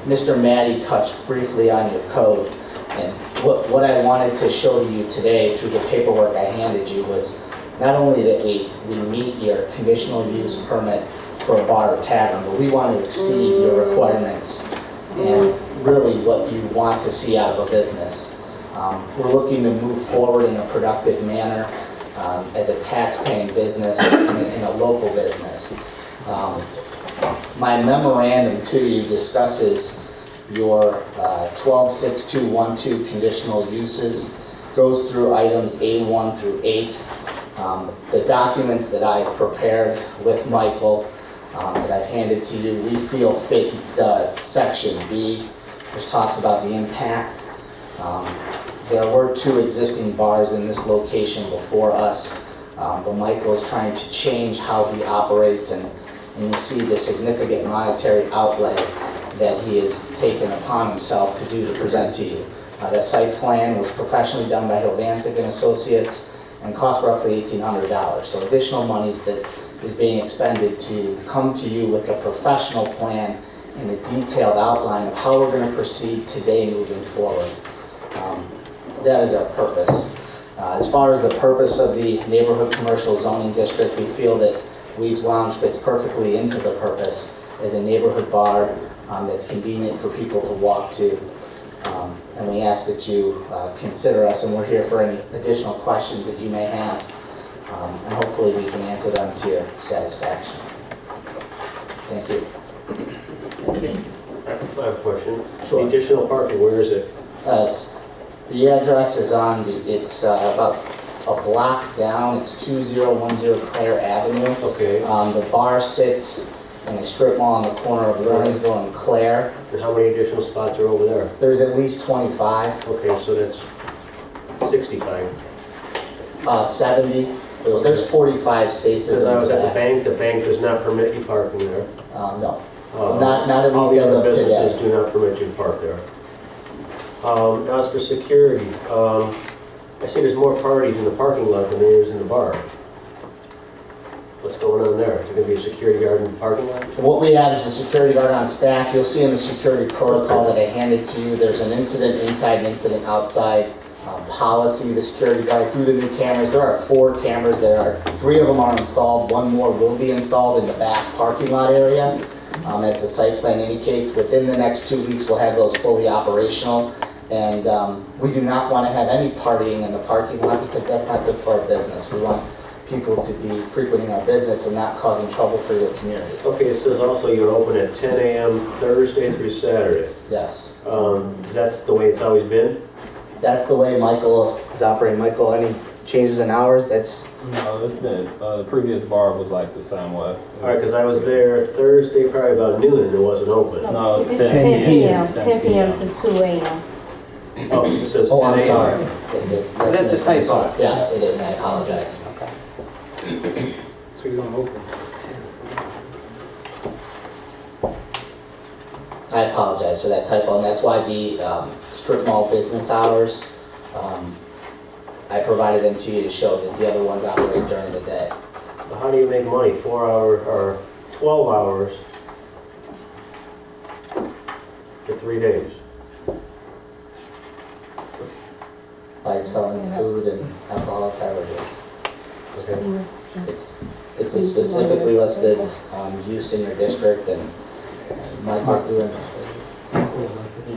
Mr. Maddie touched briefly on your code, and what I wanted to show you today through the paperwork I handed you was not only that we meet your conditional use permit for a bar or tavern, but we want to exceed your requirements and really what you want to see out of a business. We're looking to move forward in a productive manner as a tax-paying business and a local business. My memorandum to you discusses your 126212 conditional uses, goes through items A1 through 8. The documents that I've prepared with Michael that I've handed to you, we feel fit the section B, which talks about the impact. There were 2 existing bars in this location before us, but Michael is trying to change how he operates, and you see the significant monetary outlay that he has taken upon himself to do to present to you. The site plan was professionally done by Hovansic and Associates and cost roughly $1,800. So additional monies that is being expended to come to you with a professional plan and a detailed outline of how we're going to proceed today moving forward. That is our purpose. As far as the purpose of the neighborhood commercial zoning district, we feel that Weaves Lounge fits perfectly into the purpose as a neighborhood bar that's convenient for people to walk to. And we ask that you consider us, and we're here for any additional questions that you may have. And hopefully we can answer them to your satisfaction. Thank you. Thank you. I have a question. Sure. The additional parking, where is it? The address is on it's about a block down. It's 2010 Clare Avenue. Okay. The bar sits in a strip mall on the corner of Burnsville and Clare. And how many additional spots are over there? There's at least 25. Okay, so that's 65. 70. Well, there's 45 spaces. Because I was at back. the bank does not permit you parking there. No. Not at All least the as other of businesses today. do not permit you to park there. As for security, I see there's more parties in the parking lot than there is in the bar. What's going on there? Is there going to be a security guard in the parking lot? What we have is a security guard on staff. You'll see in the security protocol that I handed to you, there's an incident inside and incident outside policy. The security guard through the new cameras, there are 4 cameras. There are 3 of them are installed. 1 more will be installed in the back parking lot area. As the site plan indicates, within the next 2 weeks, we'll have those fully operational. And we do not want to have any partying in the parking lot because that's not good for our business. We want people to be frequenting our business and not causing trouble for your community. Okay, it says also you're open at 10 a.m. Thursday through Saturday. Yes. That's the way it's always been? That's the way Michael is operating. Michael, any changes in hours? That's No, it's been, the previous bar was like the same way. All right, because I was there Thursday probably about noon and it wasn't open. No, it's It's 10 10 p.m. 10 10 p.m. to 2 a.m. Oh, it says 10 oh, I'm a.m. sorry. That's a typo. Yes, it is. I apologize. Okay. So you don't open? I apologize for that typo, and that's why the strip mall business hours, I provided them to you to show that the other ones operate during the day. So how do you make money? 4 hours or 12 hours for 3 days? By selling food and alcoholic beverages. Okay. It's a specifically listed use in your district, and Michael's doing.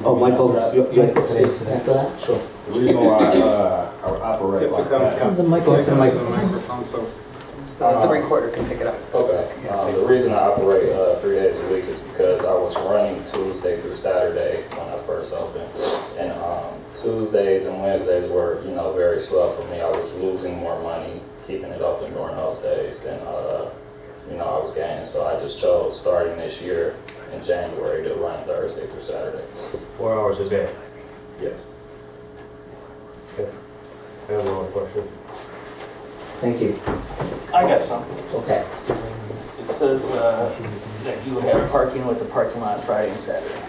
Oh, Michael, you have to say. Answer that? Sure. The reason why I operate like that. Come. The microphone. microphone, so. So the recorder can pick it up. Okay. The reason I operate 3 days a week is because I was running Tuesday through Saturday when I first opened. And Tuesdays and Wednesdays were, very slow for me. I was losing more money keeping it open during those days than, I was gaining. So I just chose starting this year in January to run Thursday through Saturday. 4 hours a day. Yes. Okay. I have one more question. Thank you. I got something. Okay. It says that you have parking with the parking lot Friday and Saturday.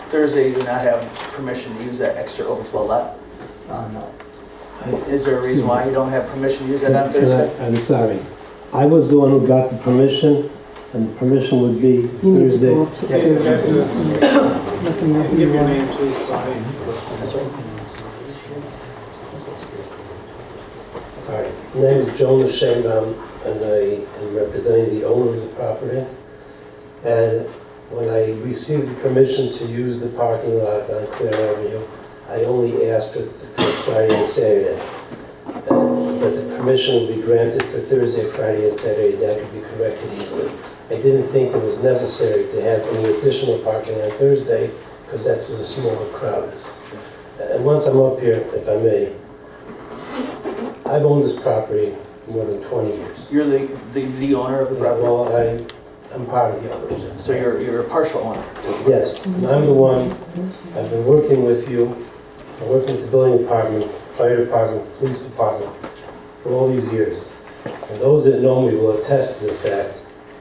Thursday, you do not have permission to use that extra overflow lot. No. Is there a reason why you don't have permission to use that on Thursday? I'm sorry. I was the one who got the permission And the permission would be You need to Thursday. go up to the looking at who you are. Sorry. My name is Joan Shanbaum, and I am representing the owner of the property. And when I received the permission to use the parking lot on Clare Avenue, I only asked for Friday and Saturday. But the permission will be granted for Thursday, Friday, and Saturday. That could be corrected easily. I didn't think it was necessary to have any additional parking on Thursday, because that's where the smaller crowd is. And once I'm up here, if I may, I've owned this property for more than 20 years. You're the owner of the property? Well, I'm part of the owners. So you're a partial owner? Yes, and I'm the one, I've been working with you, I'm working with the building department, fire department, police department, for all these years. And those that know me will attest to the fact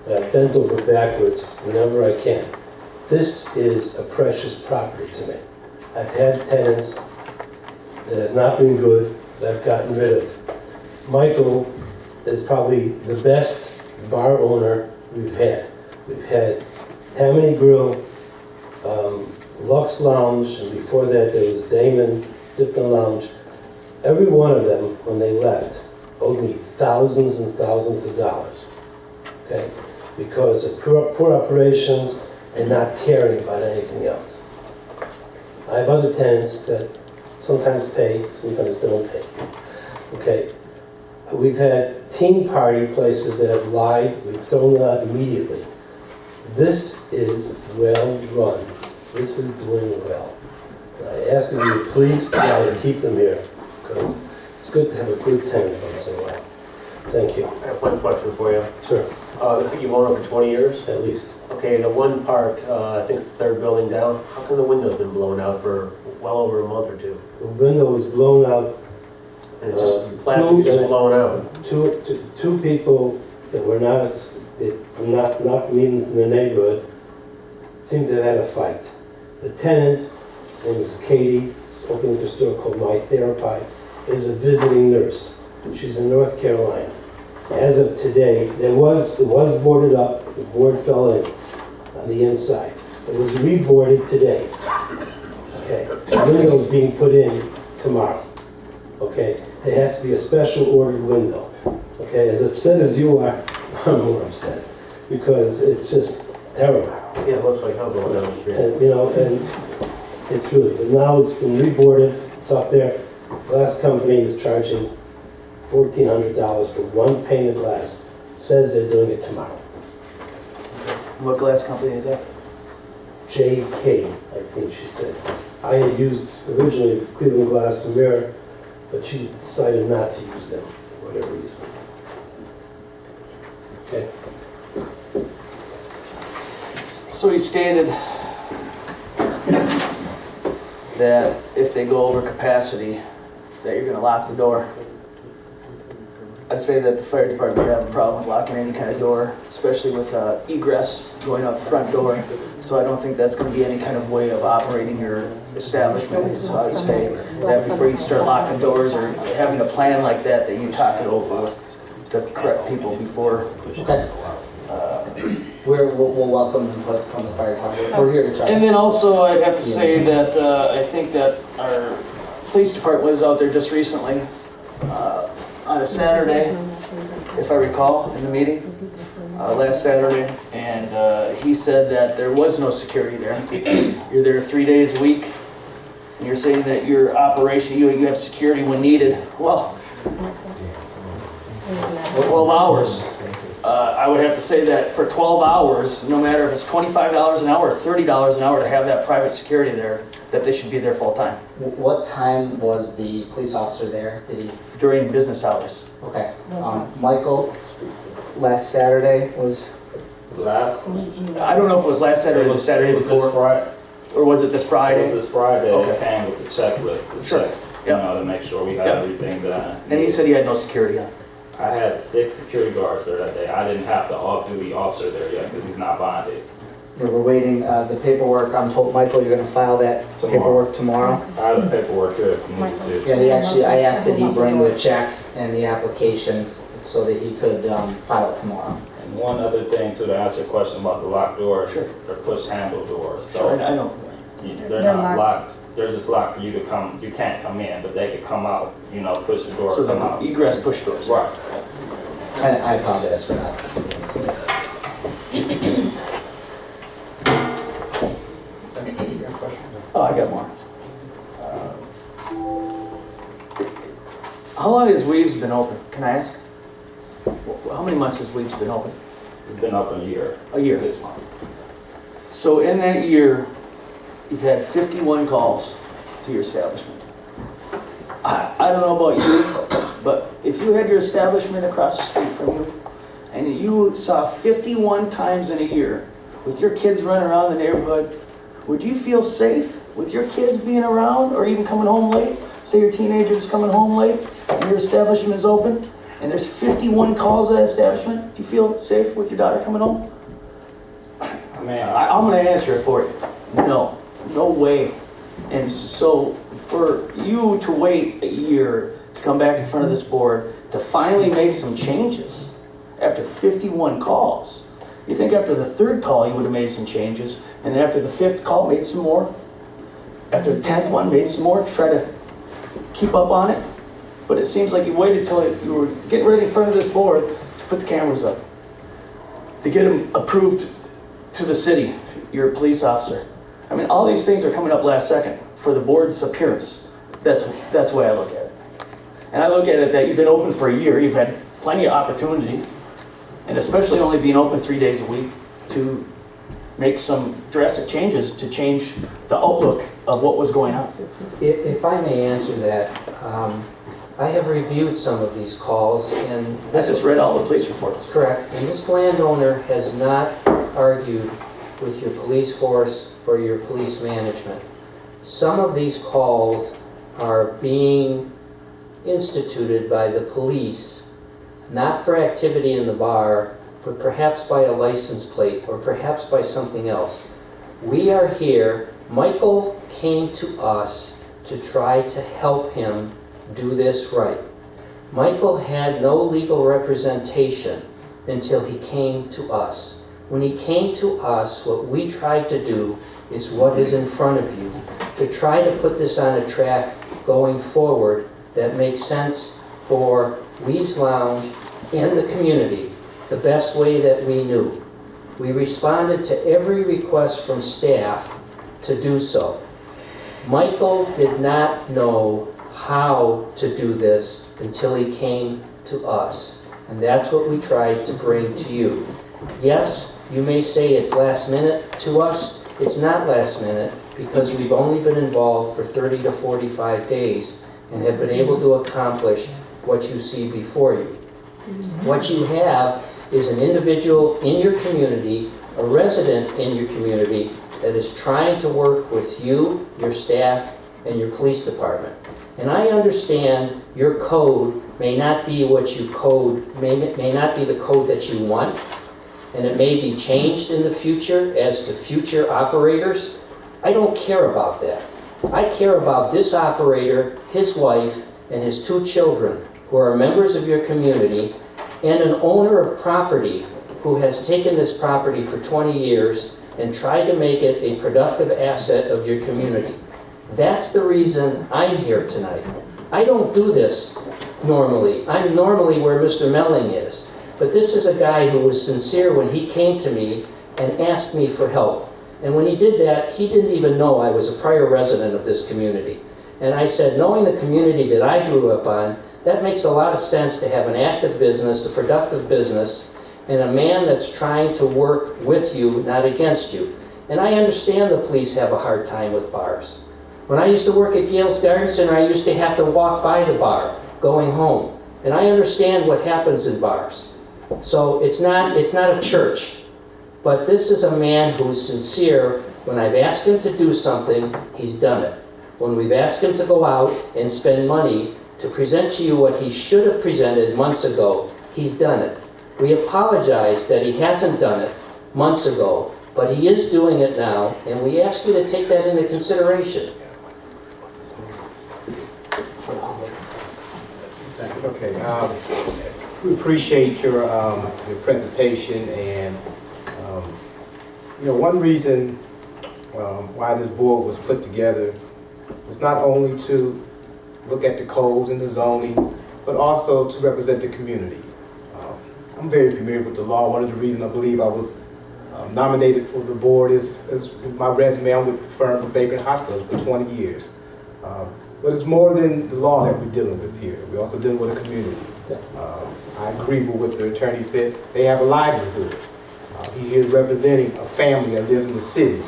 that I've bent over backwards whenever I can. This is a precious property to me. I've had tenants that have not been good, that I've gotten rid of. Michael is probably the best bar owner we've had. We've had Tammany Grill, Lux Lounge, and before that there was Damon, different lounge. Every one of them, when they left, owed me thousands and thousands of dollars, okay? Because of poor operations and not caring about anything else. I have other tenants that sometimes pay, sometimes don't pay, okay? We've had teen party places that have lied, we've thrown them out immediately. This is well run. This is doing well. And I ask you to please try to keep them here, because it's good to have a good tenant once in a while. Thank you. I have one question for you. Sure, You've owned it for 20 years? at least. Okay, the one part, I think the third building down, how come the window's been blown out for well over a month or two? The window was blown out. And it's just, plastic is just blown out. Two people that were not meeting in the neighborhood seemed to have had a fight. The tenant, her name is Katie, opening up a store called My Therapy, is a visiting nurse. She's in North Carolina. As of today, it was boarded up, the board fell in on the inside. It was reboarded today. Okay, the window is being put in tomorrow. Okay, it has to be a special ordered window. Okay, as upset as you are, I'm more upset, because it's just terrible. Yeah, it looks like hell going down the street. And, and it's really, but now it's been reboarded, it's up there. Glass company is charging $1,400 for one pane of glass. Says they're doing it tomorrow. What glass company is that? JK, I think she said. I had used originally Cleveland Glass and Mirror, but she decided not to use them for whatever reason. Okay. So he stated that if they go over capacity, that you're gonna lock the door. I'd say that the fire department would have a problem with locking any kind of door, especially with egress going out the front door. So I don't think that's gonna be any kind of way of operating your establishment. So I'd say that before you start locking doors or having a plan like that, that you talk it over with the correct people before. Okay. We'll welcome input from the fire department. We're here to try. And then also, I'd have to say that I think that our police department was out there just recently on a Saturday, if I recall, in the meeting, last Saturday, and he said that there was no security there. You're there 3 days a week, and you're saying that your operation, you have security when needed. Well, 12 hours. I would have to say that for 12 hours, no matter if it's $25 an hour or $30 an hour to have that private security there, that they should be there full time. What time was the police officer there? Did he? During business hours. Okay. Michael, last Saturday was? Last, I don't know if it was last Saturday or the Saturday it was this before, Friday. or was it this Friday? It was this Friday, Okay. it came with the checklist, to Sure. check, Yep. to make sure we had Yep. everything done. And he said he had no security on. I had 6 security guards there that day. I didn't have the off-duty officer there yet because he's not bonded. We're waiting, the paperwork, I'm told, Michael, you're gonna file that paperwork tomorrow? I have the paperwork here if you need to see it. Yeah, he actually, I asked that he bring the check and the application so that he could file it tomorrow. one other thing too, to answer your question about the locked doors. Sure. They're push handle doors, Sure, so I know. they're not locked. They're just locked for you to come, you can't come in, but they could come out, you know, push the door, So come the out. egress push doors. Right. I apologize for that. Oh, I got more. How long has Weaves been open? Can I ask? How many months has Weaves been open? It's been up in a year. A year. This month. So in that year, you've had 51 calls to your establishment. I don't know about you, but if you had your establishment across the street from you, and you saw 51 times in a year with your kids running around the neighborhood, would you feel safe with your kids being around or even coming home late? Say your teenager is coming home late and your establishment is open and there's 51 calls at that establishment. Do you feel safe with your daughter coming home? I mean, I'm going to answer it for you. No, no way. And so for you to wait a year to come back in front of this board to finally make some changes after 51 calls, you think after the third call you would have made some changes, and then after the fifth call made some more, after the 10th one made some more to try to keep up on it? But it seems like you waited till you were getting ready in front of this board to put the cameras up, to get them approved to the city. You're a police officer. I mean, all these things are coming up last second for the board's appearance. That's the way I look at it. And I look at it that you've been open for a year. You've had plenty of opportunity, and especially only being open 3 days a week, to make some drastic changes to change the outlook of what was going on. If I may answer that, I have reviewed some of these calls, and I this just is read all the police reports. correct. And this landowner has not argued with your police force or your police management. Some of these calls are being instituted by the police, not for activity in the bar, but perhaps by a license plate or perhaps by something else. We are here. Michael came to us to try to help him do this right. Michael had no legal representation until he came to us. When he came to us, what we tried to do is what is in front of you, to try to put this on a track going forward that makes sense for Weaves Lounge and the community the best way that we knew. We responded to every request from staff to do so. Michael did not know how to do this until he came to us, and that's what we tried to bring to you. Yes, you may say it's last minute. To us, it's not last minute because we've only been involved for 30 to 45 days and have been able to accomplish what you see before you. What you have is an individual in your community, a resident in your community, that is trying to work with you, your staff, and your police department. And I understand your code may not be what you code, may not be the code that you want, and it may be changed in the future as to future operators. I don't care about that. I care about this operator, his wife, and his 2 children, who are members of your community, and an owner of property who has taken this property for 20 years and tried to make it a productive asset of your community. That's the reason I'm here tonight. I don't do this normally. I'm normally where Mr. Melling is. But this is a guy who was sincere when he came to me and asked me for help. And when he did that, he didn't even know I was a prior resident of this community. And I said, knowing the community that I grew up on, that makes a lot of sense to have an active business, a productive business, and a man that's trying to work with you, not against you. And I understand the police have a hard time with bars. When I used to work at Gales Garden Center, I used to have to walk by the bar going home. And I understand what happens in bars. So it's not a church. But this is a man who's sincere. When I've asked him to do something, he's done it. When we've asked him to go out and spend money to present to you what he should have presented months ago, he's done it. We apologize that he hasn't done it months ago, but he is doing it now, and we ask you to take that into consideration. Okay, We appreciate your presentation, and one reason why this board was put together is not only to look at the codes and the zonings, but also to represent the community. I'm very familiar with the law. One of the reasons I believe I was nominated for the board is my resume. I'm with the firm of Baker Hospitals for 20 years. But it's more than the law that we're dealing with here. We're also dealing with a community. I agree with what the attorney said. They have a livelihood. He is representing a family that lives in the city.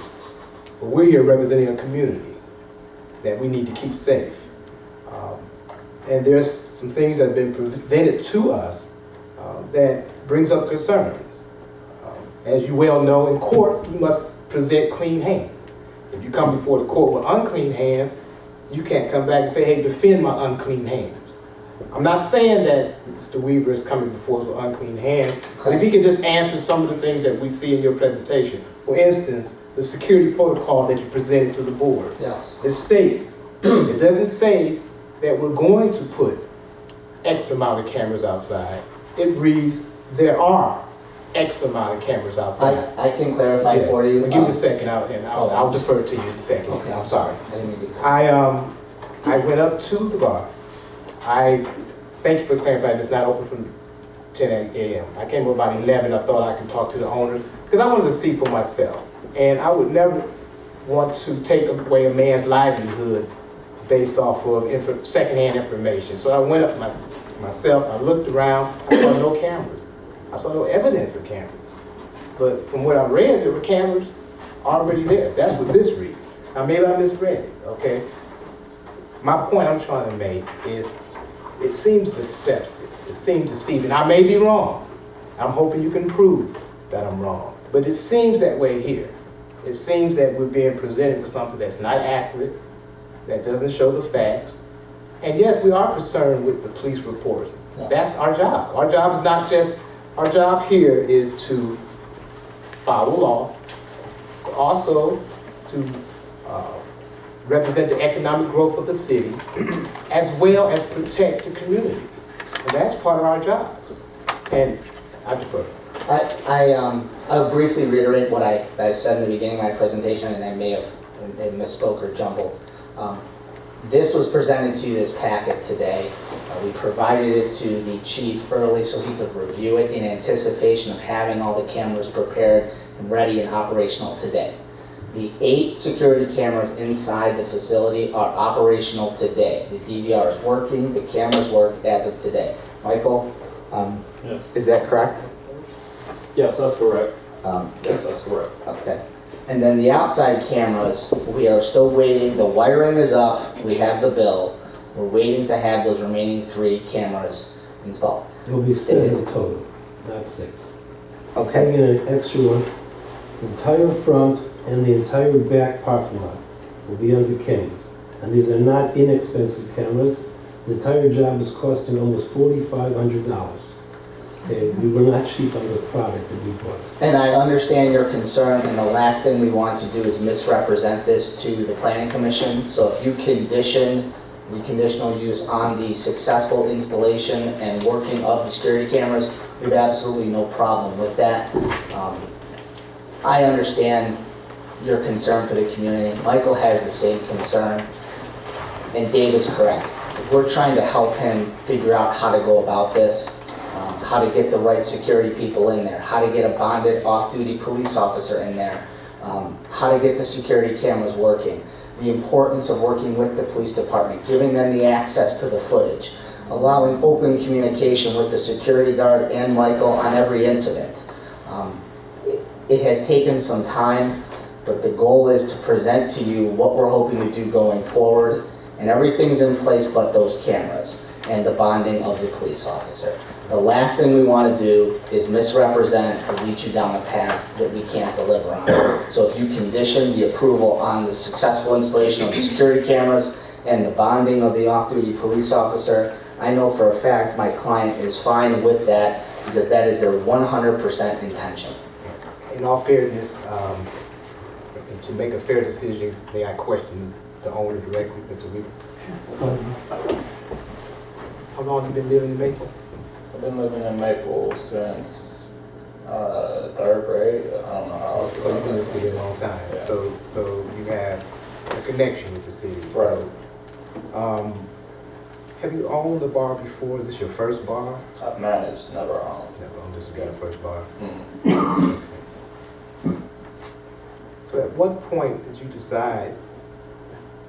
But we're here representing a community that we need to keep safe. And there's some things that have been presented to us that brings up concerns. As you well know, in court, you must present clean hands. If you come before the court with unclean hands, you can't come back and say, hey, defend my unclean hands. I'm not saying that Mr. Weaver is coming before us with unclean hands, but if he could just answer some of the things that we see in your presentation. For instance, the security protocol that you presented to the board. Yes. It states, it doesn't say that we're going to put X amount of cameras outside. It reads, there are X amount of cameras outside. I can clarify for you. Well, give me a second, I'll defer to you in a second. Okay. I'm sorry. I didn't mean to- I went up to the bar. I thank you for clarifying. It's not open from 10 a.m. I came up about 11. I thought I could talk to the owners because I wanted to see for myself. And I would never want to take away a man's livelihood based off of secondhand information. So I went up myself. I looked around. I saw no cameras. I saw no evidence of cameras. But from what I read, there were cameras already there. That's what this reads. Now maybe I misread it, okay? My point I'm trying to make is it seems deceptive. It seems deceiving. I may be wrong. I'm hoping you can prove that I'm wrong. But it seems that way here. It seems that we're being presented with something that's not accurate, that doesn't show the facts. And yes, we are concerned with the police reports. Yeah. That's our job. Our job is not just, our job here is to follow law, but also to represent the economic growth of the city, as well as protect the community. And that's part of our job. And I defer. I'll briefly reiterate what I said in the beginning of my presentation, and I may have misspoke or jumbled. This was presented to you this packet today. We provided it to the chief early so he could review it in anticipation of having all the cameras prepared and ready and operational today. The 8 security cameras inside the facility are operational today. The DVR is working, the cameras work as of today. Michael, Yes. is that correct? Yes, that's correct. Yes, that's correct. Okay. And then the outside cameras, we are still waiting. The wiring is up. We have the bill. We're waiting to have those remaining 3 cameras installed. There'll be 7 total, not 6. Okay. Bring in an extra one. The entire front and the entire back parking lot will be under cameras. And these are not inexpensive cameras. The entire job is costing almost $4,500. Okay, we were not cheap on the product that we bought. And I understand your concern, and the last thing we want to do is misrepresent this to the Planning Commission. So if you condition the conditional use on the successful installation and working of the security cameras, we have absolutely no problem with that. I understand your concern for the community. Michael has the same concern, and Dave is correct. We're trying to help him figure out how to go about this, how to get the right security people in there, how to get a bonded off-duty police officer in there, how to get the security cameras working, the importance of working with the police department, giving them the access to the footage, allowing open communication with the security guard and Michael on every incident. It has taken some time, but the goal is to present to you what we're hoping to do going forward, and everything's in place but those cameras and the bonding of the police officer. The last thing we want to do is misrepresent or lead you down a path that we can't deliver on. So if you condition the approval on the successful installation of the security cameras and the bonding of the off-duty police officer, I know for a fact my client is fine with that because that is their 100% intention. In all fairness, to make a fair decision, may I question the owner directly, Mr. Weaver? How long have you been living in Maple? been living in Maple since third grade. I don't know how. So you've been in the city a long time. Yeah. So you have a connection with the city. Right. So, have you owned a bar before? Is this your first bar? I've managed, never owned. Never owned. This will be your first bar. Mm. So at what point did you decide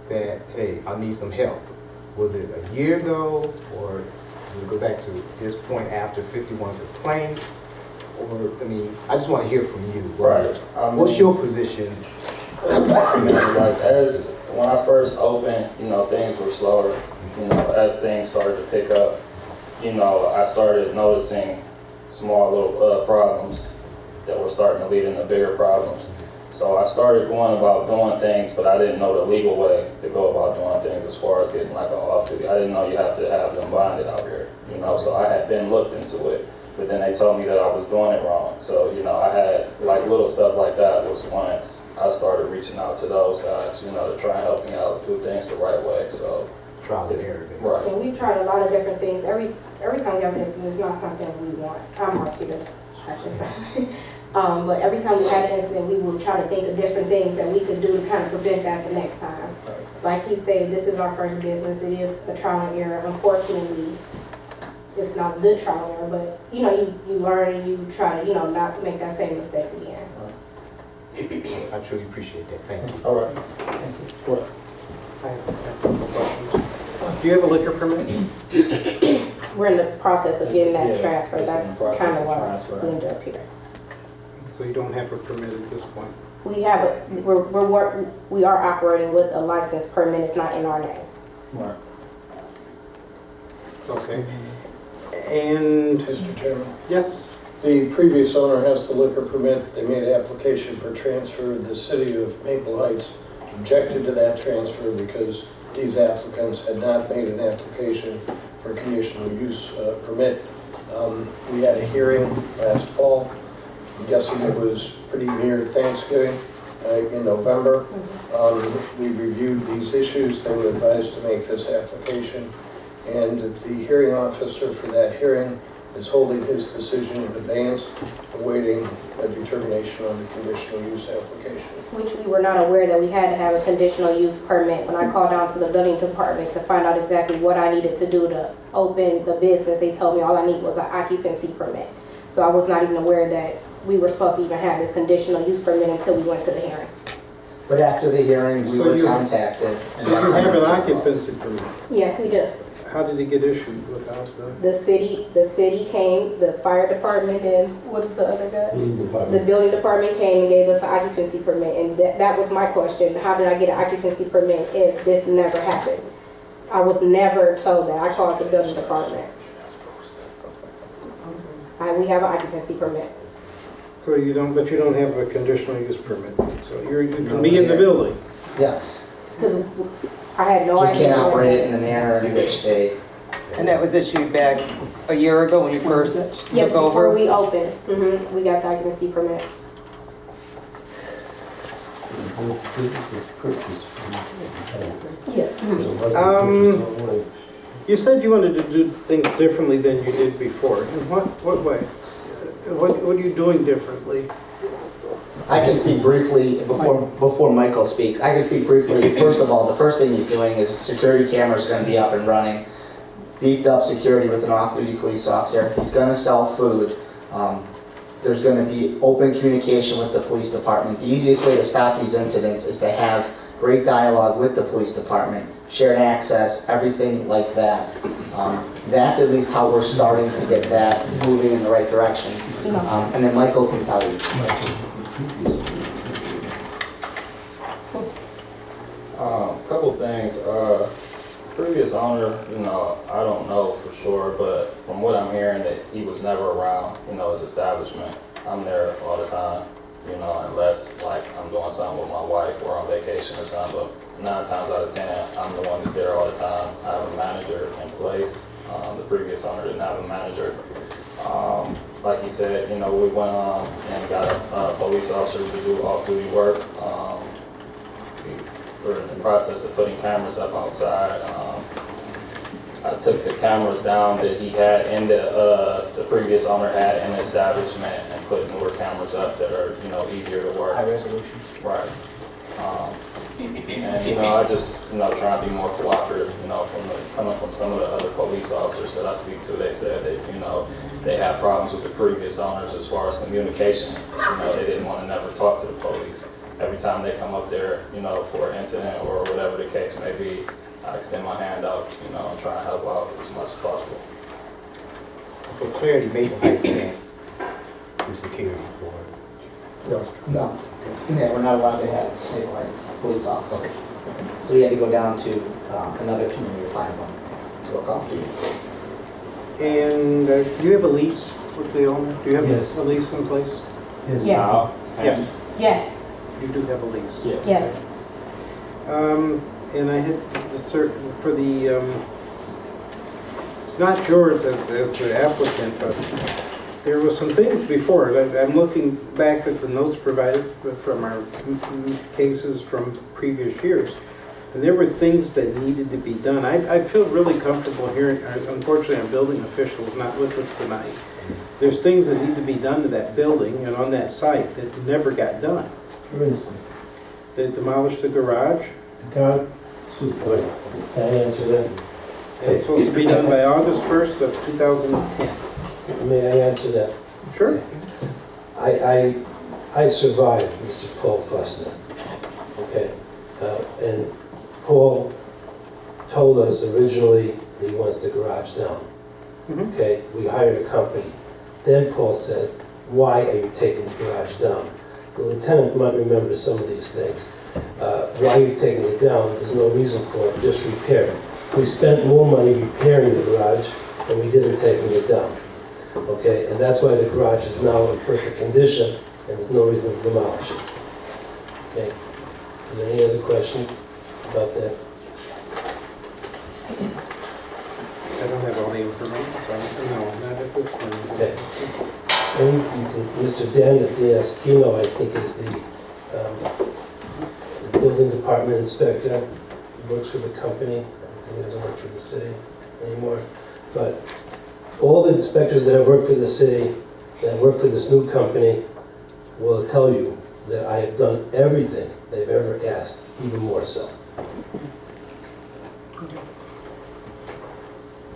that, hey, I need some help? Was it a year ago, or did it go back to this point after 51 complaints? Or, I mean, I just want to hear from you. Right. What's your position? Like when I first opened, things were slower. As things started to pick up, I started noticing small little problems that were starting to lead into bigger problems. So I started going about doing things, but I didn't know the legal way to go about doing things as far as getting like an off duty. I didn't know you have to have them bonded out here, so I had been looked into it, but then they told me that I was doing it wrong. So, I had like little stuff like that was once I started reaching out to those guys, to try and help me out, do things the right way, so. Trial and error. Basically. Right. And we've tried a lot of different things. Every time we have an incident, it's not something we want. I'm Marquita, I should say. But every time we had an incident, we would try to think of different things that we could do to kind of prevent that the next time. Like he stated, this is our first business. It is a trial and error. Unfortunately, it's not a good trial and error, but you learn and you try to, not make that same mistake again. I truly appreciate that. Thank you. All right. I have a couple questions. Do you have a liquor permit? We're in the process of getting that Yeah, transfer. it's That's in the process kind of of what transfer. we ended up here. So you don't have a permit at this point? We have we are operating with a license permit. It's not in our name. Right. Okay. And, Mr. Chairman, yes, the previous owner has the liquor permit. They made an application for transfer. The city of Maple Heights objected to that transfer because these applicants had not made an application for a conditional use permit. We had a hearing last fall. I'm guessing it was pretty near Thanksgiving in November. We reviewed these issues. They were advised to make this application. And the hearing officer for that hearing is holding his decision in abeyance, awaiting a determination on the conditional use application. Which we were not aware that we had to have a conditional use permit. When I called down to the building department to find out exactly what I needed to do to open the business, they told me all I needed was an occupancy permit. So I was not even aware that we were supposed to even have this conditional use permit until we went to the hearing. But after the hearing, we So were you- contacted. so you have an occupancy permit. Yes, we do. How did it get issued without the? The city came, the fire department, and what is the other guy? The building department came and gave us an occupancy permit, and that was my question. How did I get an occupancy permit if this never happened? I was never told that. I called the building department. We have an occupancy permit. So you don't, but you don't have a conditional use permit. So you can be in the building. Yes, Because I had no just idea. can't operate it in the manner in which they. And that was issued back a year ago when you first Yes, took before over? we opened, we got the occupancy permit. You said you wanted to do things differently than you did before. In what way? What are you doing differently? I can speak briefly before Michael speaks. I can speak briefly. First of all, the first thing he's doing is security cameras are going to be up and running. Beefed up security with an off-duty police officer. He's going to sell food. There's going to be open communication with the police department. The easiest way to stop these incidents is to have great dialogue with the police department, shared access, everything like that. That's at least how we're starting to get that moving in the right direction. And then Michael can tell you. Couple things. Previous owner, I don't know for sure, but from what I'm hearing, that he was never around, his establishment. I'm there all the time, unless like I'm doing something with my wife or on vacation or something. But 9 times out of 10, I'm the one that's there all the time. I have a manager in place. The previous owner didn't have a manager. Like he said, we went on and got a police officer to do off-duty work. We're in the process of putting cameras up outside. I I took the cameras down that he had and the previous owner had in the establishment and put newer cameras up that are, you know, easier to work. High resolution. Right. And, you know, I just, you know, try to be more cooperative, you know, coming from some of the other police officers that I speak to, they said that, you know, they had problems with the previous owners as far as communication. You know, they didn't want to never talk to the police. Every time they come up there, you know, for an incident or whatever the case may be, I extend my hand out, you know, and try to help out as much as possible. For clarity, Maple Heights can't do security for it. No. Yeah, we're not allowed to have Maple Heights police officers. So we had to go down to another community to find one to look after you. And do you have a lease with the owner? Do you have Yes. a lease in place? Yes. Yes, Yeah, yes, you do have a lease. yes. And I had the for the, it's not yours as the applicant, but there were some things before. I'm looking back at the notes provided from our cases from previous years. And there were things that needed to be done. I feel really comfortable hearing, unfortunately our building official is not with us tonight. There's things that need to be done to that building and on that site that never got done. For instance, They demolished the garage. the guard, super, can I answer that? It's supposed to be done by August 1st of 2010. May I answer that? Sure. I survived Mr. Paul Fussner, okay? And Paul told us originally that he wants the garage down, Mhm. okay? We hired a company. Then Paul said, why are you taking the garage down? The lieutenant might remember some of these things. Why are you taking it down? There's no reason for it, just repair it. We spent more money repairing the garage than we did in taking it down. Okay, and that's why the garage is now in perfect condition, and there's no reason to demolish it. Okay, is there any other questions about that? I don't have all the information, so no, not at this point. Okay. And you can, Mr. Dan D'Estino, I think, is the building department inspector. He works for the company. I think he doesn't work for the city anymore. But all the inspectors that have worked for the city, that work for this new company, will tell you that I have done everything they've ever asked, even more so.